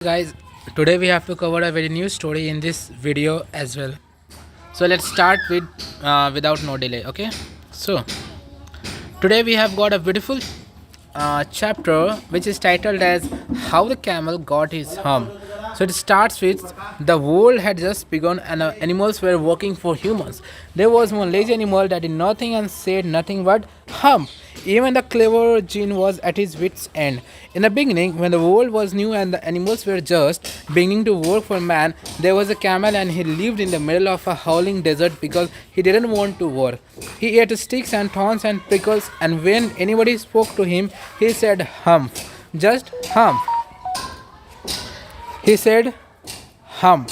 Guys, today we have to cover a very new story in this video as well. So let's start with without no delay. Okay, so today we have got a beautiful chapter which is titled as How the Camel Got His Hump. So it starts with the world had just begun and animals were working for humans. There was one lazy animal that did nothing and said nothing but hump. Even the clever Gene was at his wits' end. In the beginning, when the world was new and the animals were just beginning to work for man, there was a camel and he lived in the middle of a howling desert because he didn't want to work. He ate sticks and thorns and prickles, and when anybody spoke to him, he said, Hump. Just hump. He said, Hump.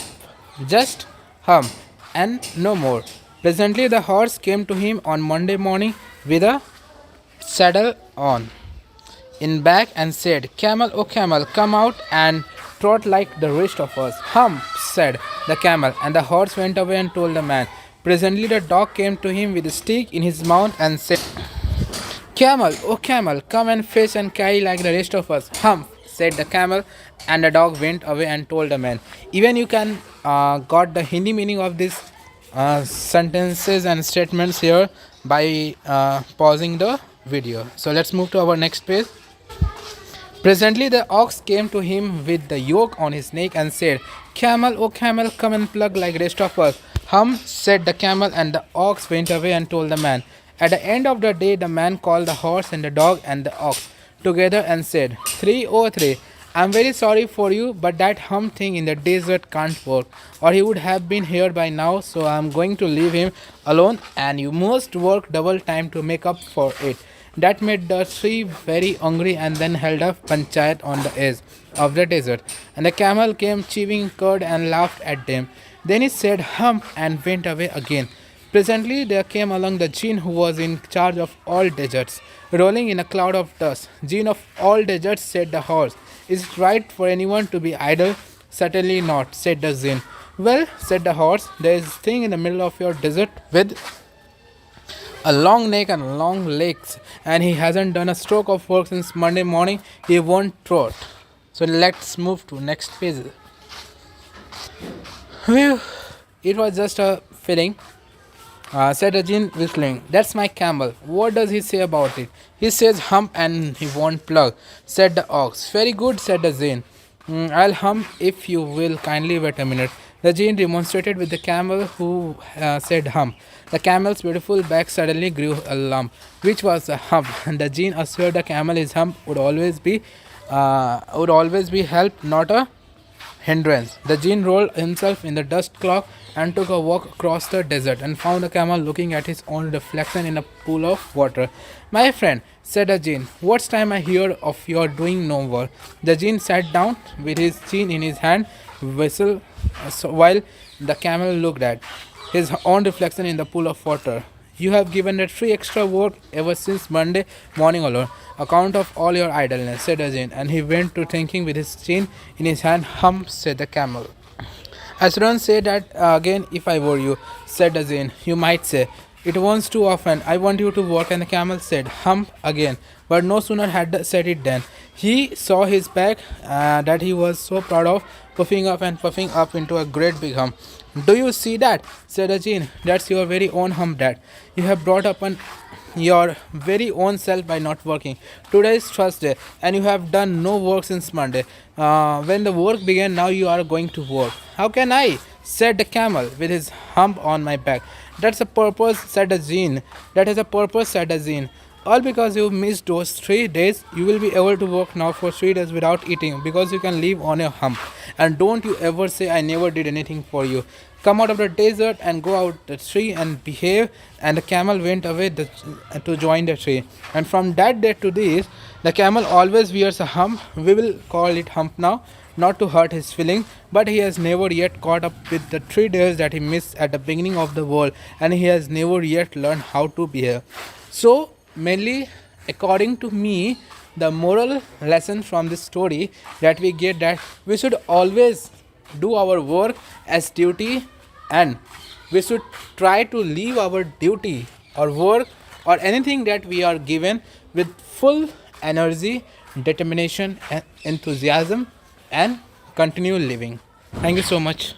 Just hump. And no more. Presently, the horse came to him on Monday morning with a saddle on in back and said, Camel, oh camel, come out and trot like the rest of us. Hump, said the camel, and the horse went away and told the man. Presently the dog came to him with a stick in his mouth and said, Camel, oh camel, come and fetch and carry like the rest of us. Hump, said the camel, and the dog went away and told the man. Even you can got the Hindi meaning of these sentences and statements here by pausing the video. So let's move to our next page. Presently the ox came to him with the yoke on his neck and said, Camel, oh camel, come and plug like rest of us. Hum, said the camel, and the ox went away and told the man. At the end of the day the man called the horse and the dog and the ox together and said, 303, I'm very sorry for you, but that hum thing in the desert can't work, or he would have been here by now, so I'm going to leave him alone, and you must work double time to make up for it. That made the three very angry and then held up panchayat on the edge of the desert. And the camel came chewing curd and laughed at them. Then he said hump and went away again. Presently there came along the Jinn who was in charge of all deserts, rolling in a cloud of dust. Jinn of all deserts, said the horse. Is it right for anyone to be idle? Certainly not, said the Jinn. Well, said the horse, there is a thing in the middle of your desert with a long neck and long legs, and he hasn't done a stroke of work since Monday morning. He won't trot. So let's move to next page. Phew, it was just a feeling, said the Jinn whistling. That's my camel. What does he say about it? He says hump and he won't plug, said the ox. Very good, said the Jinn. I'll hump if you will kindly wait a minute. The Jinn remonstrated with the camel who said hump. The camel's beautiful back suddenly grew a lump, which was a hump, and the Jinn assured the camel his hump would always be help, not a hindrance. The Jinn rolled himself in the dust cloud and took a walk across the desert and found the camel looking at his own reflection in a pool of water. My friend, said the Jinn, what's time I hear of your doing no work? The Jinn sat down with his chin in his hand, whistle while the camel looked at his own reflection in the pool of water. You have given a free extra work ever since Monday morning alone, account of all your idleness, said the Jinn, and he went to thinking with his chin in his hand. Hump, said the camel. I shouldn't say that again if I were you, said the Jinn. You might say, it once too often. I want you to work. And the camel said, hump again. But no sooner had said it than he saw his back that he was so proud of, puffing up and puffing up into a great big hump. Do you see that? Said the Jinn. That's your very own hump, Dad. You have brought upon your very own self by not working. Today is Thursday, and you have done no work since Monday. When the work began, now you are going to work. How can I? Said the camel with his hump on my back. That's a purpose, said the Jinn. That is a purpose, said the Jinn. All because you missed those 3 days. You will be able to work now for 3 days without eating because you can live on a hump. And don't you ever say I never did anything for you. Come out of the desert and go out the tree and behave. And the camel went away to join the tree. And from that day to this, the camel always wears a hump. We will call it hump now, not to hurt his feeling, but he has never yet caught up with the 3 days that he missed at the beginning of the world, and he has never yet learned how to behave. So, mainly, according to me, the moral lesson from this story that we get that we should always do our work as duty, and we should try to leave our duty or work or anything that we are given with full energy, determination, and enthusiasm and continue living. Thank you so much.